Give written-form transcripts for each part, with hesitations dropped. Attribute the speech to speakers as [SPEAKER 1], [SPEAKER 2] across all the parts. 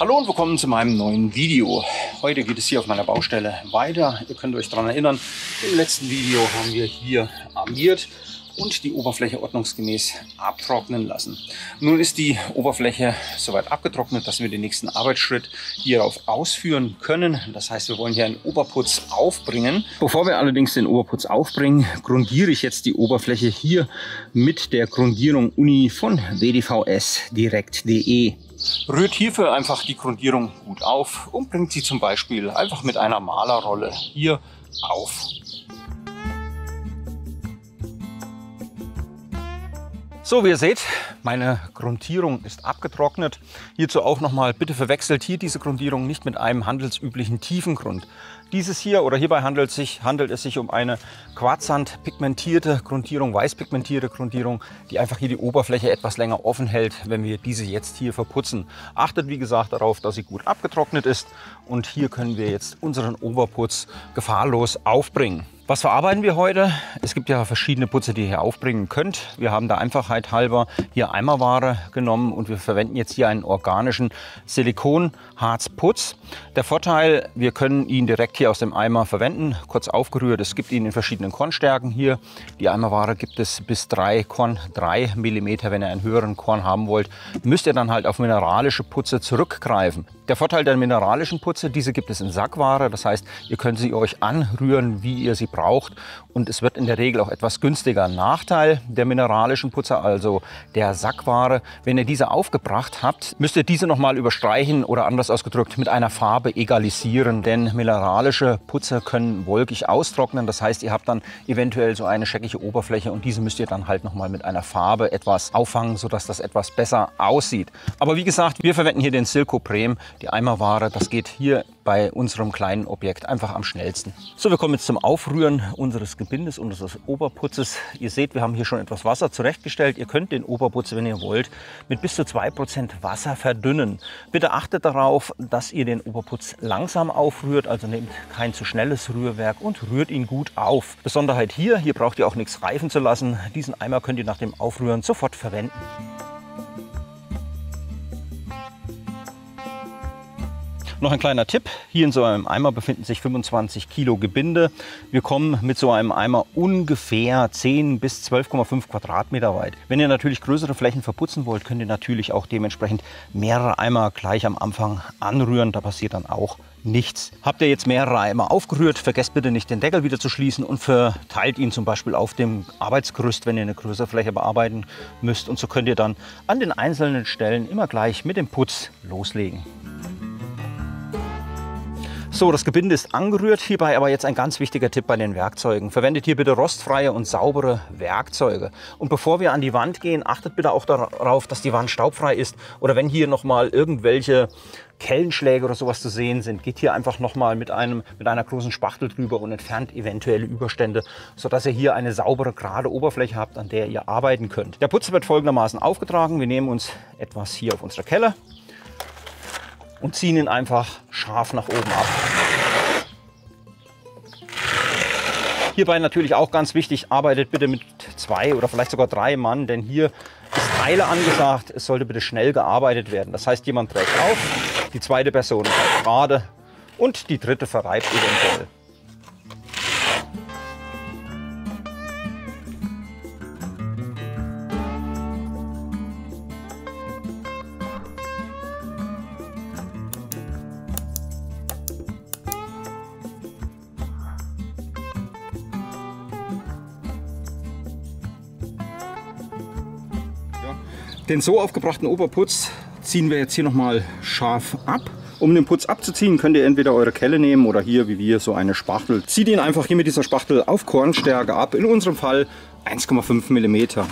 [SPEAKER 1] Hallo und willkommen zu meinem neuen Video. Heute geht es hier auf meiner Baustelle weiter. Ihr könnt euch daran erinnern, im letzten Video haben wir hier armiert und die Oberfläche ordnungsgemäß abtrocknen lassen. Nun ist die Oberfläche soweit abgetrocknet, dass wir den nächsten Arbeitsschritt hierauf ausführen können. Das heißt, wir wollen hier einen Oberputz aufbringen. Bevor wir allerdings den Oberputz aufbringen, grundiere ich jetzt die Oberfläche hier mit der Grundierung Uni von wdvs-direkt.de. Rührt hierfür einfach die Grundierung gut auf und bringt sie zum Beispiel einfach mit einer Malerrolle hier auf. So, wie ihr seht, meine Grundierung ist abgetrocknet. Hierzu auch nochmal, bitte verwechselt hier diese Grundierung nicht mit einem handelsüblichen Tiefengrund. Dieses hier oder hierbei handelt es sich um eine quarzsandpigmentierte Grundierung, weißpigmentierte Grundierung, die einfach hier die Oberfläche etwas länger offen hält, wenn wir diese jetzt hier verputzen. Achtet wie gesagt darauf, dass sie gut abgetrocknet ist und hier können wir jetzt unseren Oberputz gefahrlos aufbringen. Was verarbeiten wir heute? Es gibt ja verschiedene Putze, die ihr hier aufbringen könnt. Wir haben der Einfachheit halber hier Eimerware genommen und wir verwenden jetzt hier einen organischen Silikonharzputz. Der Vorteil, wir können ihn direkt hier aus dem Eimer verwenden, kurz aufgerührt. Es gibt ihn in verschiedenen Kornstärken hier. Die Eimerware gibt es bis 3 Korn, 3 mm. Wenn ihr einen höheren Korn haben wollt, müsst ihr dann halt auf mineralische Putze zurückgreifen. Der Vorteil der mineralischen Putze, diese gibt es in Sackware. Das heißt, ihr könnt sie euch anrühren, wie ihr sie braucht. Und es wird in der Regel auch etwas günstiger. Nachteil der mineralischen Putze, also der Sackware, wenn ihr diese aufgebracht habt, müsst ihr diese nochmal überstreichen oder anders ausgedrückt mit einer Farbe egalisieren. Denn mineralische Putze können wolkig austrocknen. Das heißt, ihr habt dann eventuell so eine scheckige Oberfläche und diese müsst ihr dann halt nochmal mit einer Farbe etwas auffangen, sodass das etwas besser aussieht. Aber wie gesagt, wir verwenden hier den Silcoprem, die Eimerware. Das geht hier bei unserem kleinen Objekt einfach am schnellsten. So, wir kommen jetzt zum Aufrühren unseres Gebindes, unseres Oberputzes. Ihr seht, wir haben hier schon etwas Wasser zurechtgestellt. Ihr könnt den Oberputz, wenn ihr wollt, mit bis zu 2% Wasser verdünnen. Bitte achtet darauf, dass ihr den Oberputz langsam aufrührt, also nehmt kein zu schnelles Rührwerk und rührt ihn gut auf. Besonderheit hier braucht ihr auch nichts reifen zu lassen. Diesen Eimer könnt ihr nach dem Aufrühren sofort verwenden. Noch ein kleiner Tipp, hier in so einem Eimer befinden sich 25 Kilo Gebinde. Wir kommen mit so einem Eimer ungefähr 10 bis 12,5 Quadratmeter weit. Wenn ihr natürlich größere Flächen verputzen wollt, könnt ihr natürlich auch dementsprechend mehrere Eimer gleich am Anfang anrühren. Da passiert dann auch nichts. Habt ihr jetzt mehrere Eimer aufgerührt, vergesst bitte nicht den Deckel wieder zu schließen und verteilt ihn zum Beispiel auf dem Arbeitsgerüst, wenn ihr eine größere Fläche bearbeiten müsst. Und so könnt ihr dann an den einzelnen Stellen immer gleich mit dem Putz loslegen. So, das Gebinde ist angerührt, hierbei aber jetzt ein ganz wichtiger Tipp bei den Werkzeugen. Verwendet hier bitte rostfreie und saubere Werkzeuge. Und bevor wir an die Wand gehen, achtet bitte auch darauf, dass die Wand staubfrei ist. Oder wenn hier nochmal irgendwelche Kellenschläge oder sowas zu sehen sind, geht hier einfach nochmal mit einer großen Spachtel drüber und entfernt eventuelle Überstände, sodass ihr hier eine saubere, gerade Oberfläche habt, an der ihr arbeiten könnt. Der Putz wird folgendermaßen aufgetragen. Wir nehmen uns etwas hier auf unsere Kelle und ziehen ihn einfach scharf nach oben ab. Hierbei natürlich auch ganz wichtig, arbeitet bitte mit 2 oder vielleicht sogar 3 Mann, denn hier ist Eile angesagt. Es sollte bitte schnell gearbeitet werden. Das heißt, jemand trägt auf, die zweite Person bleibt gerade und die dritte verreibt eventuell. Den so aufgebrachten Oberputz ziehen wir jetzt hier nochmal scharf ab. Um den Putz abzuziehen, könnt ihr entweder eure Kelle nehmen oder hier wie wir so eine Spachtel. Zieht ihn einfach hier mit dieser Spachtel auf Kornstärke ab, in unserem Fall 1,5 mm.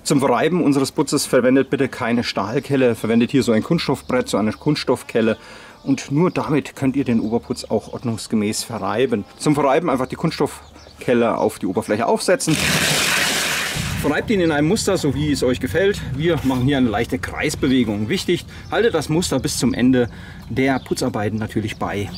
[SPEAKER 1] Zum Verreiben unseres Putzes verwendet bitte keine Stahlkelle, verwendet hier so ein Kunststoffbrett, so eine Kunststoffkelle. Und nur damit könnt ihr den Oberputz auch ordnungsgemäß verreiben. Zum Verreiben einfach die Kunststoffkelle auf die Oberfläche aufsetzen. Verreibt ihn in einem Muster, so wie es euch gefällt. Wir machen hier eine leichte Kreisbewegung. Wichtig, haltet das Muster bis zum Ende der Putzarbeiten natürlich bei.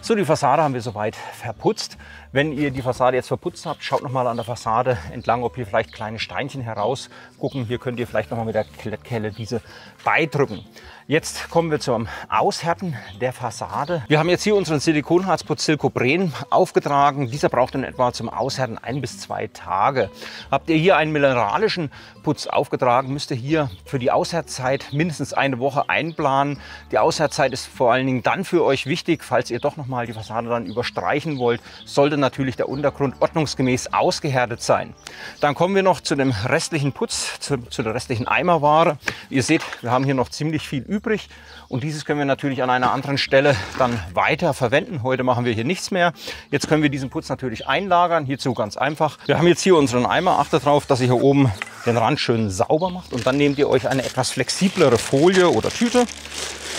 [SPEAKER 1] So, die Fassade haben wir soweit verputzt. Wenn ihr die Fassade jetzt verputzt habt, schaut noch mal an der Fassade entlang, ob hier vielleicht kleine Steinchen herausgucken. Hier könnt ihr vielleicht noch mal mit der Klettkelle diese beidrücken. Jetzt kommen wir zum Aushärten der Fassade. Wir haben jetzt hier unseren Silikonharzputz Silcopren aufgetragen. Dieser braucht in etwa zum Aushärten 1 bis 2 Tage. Habt ihr hier einen mineralischen Putz aufgetragen, müsst ihr hier für die Aushärtzeit mindestens eine Woche einplanen. Die Aushärtzeit ist vor allen Dingen dann für euch wichtig, falls ihr doch noch mal die Fassade dann überstreichen wollt, sollte natürlich der Untergrund ordnungsgemäß ausgehärtet sein. Dann kommen wir noch zu dem restlichen Putz, zu der restlichen Eimerware. Ihr seht, wir haben hier noch ziemlich viel übrig und dieses können wir natürlich an einer anderen Stelle dann weiter verwenden. Heute machen wir hier nichts mehr. Jetzt können wir diesen Putz natürlich einlagern. Hierzu ganz einfach. Wir haben jetzt hier unseren Eimer. Achtet darauf, dass ihr hier oben den Rand schön sauber macht und dann nehmt ihr euch eine etwas flexiblere Folie oder Tüte,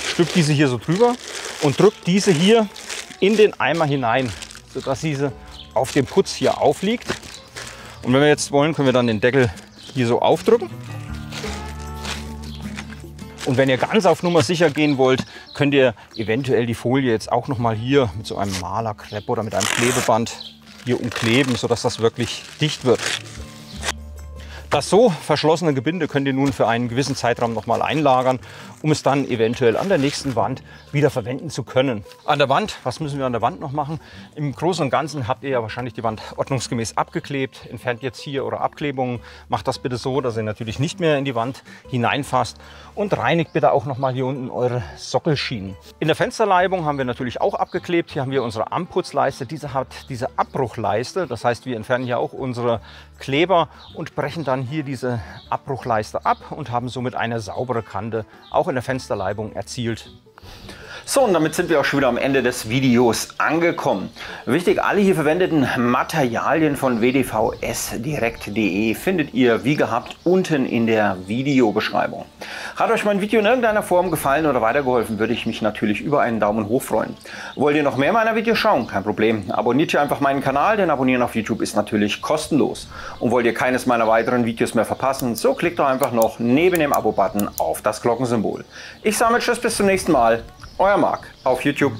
[SPEAKER 1] stülpt diese hier so drüber und drückt diese hier in den Eimer hinein, sodass diese auf dem Putz hier aufliegt. Und wenn wir jetzt wollen, können wir dann den Deckel hier so aufdrücken. Und wenn ihr ganz auf Nummer sicher gehen wollt, könnt ihr eventuell die Folie jetzt auch noch mal hier mit so einem Malerkrepp oder mit einem Klebeband hier umkleben, sodass das wirklich dicht wird. Das so verschlossene Gebinde könnt ihr nun für einen gewissen Zeitraum noch mal einlagern, um es dann eventuell an der nächsten Wand wieder verwenden zu können. An der Wand, was müssen wir an der Wand noch machen? Im Großen und Ganzen habt ihr ja wahrscheinlich die Wand ordnungsgemäß abgeklebt. Entfernt jetzt hier eure Abklebungen. Macht das bitte so, dass ihr natürlich nicht mehr in die Wand hineinfasst. Und reinigt bitte auch noch mal hier unten eure Sockelschienen. In der Fensterleibung haben wir natürlich auch abgeklebt. Hier haben wir unsere Armputzleiste. Diese hat diese Abbruchleiste. Das heißt, wir entfernen hier auch unsere Kleber und brechen dann hier diese Abbruchleiste ab und haben somit eine saubere Kante auch in der Fensterleibung erzielt.
[SPEAKER 2] So, und damit sind wir auch schon wieder am Ende des Videos angekommen. Wichtig, alle hier verwendeten Materialien von wdvsdirekt.de findet ihr wie gehabt unten in der Videobeschreibung. Hat euch mein Video in irgendeiner Form gefallen oder weitergeholfen, würde ich mich natürlich über einen Daumen hoch freuen. Wollt ihr noch mehr meiner Videos schauen? Kein Problem. Abonniert hier einfach meinen Kanal, denn Abonnieren auf YouTube ist natürlich kostenlos. Und wollt ihr keines meiner weiteren Videos mehr verpassen, so klickt doch einfach noch neben dem Abo-Button auf das Glockensymbol. Ich sage Tschüss, bis zum nächsten Mal. Euer Marc auf YouTube.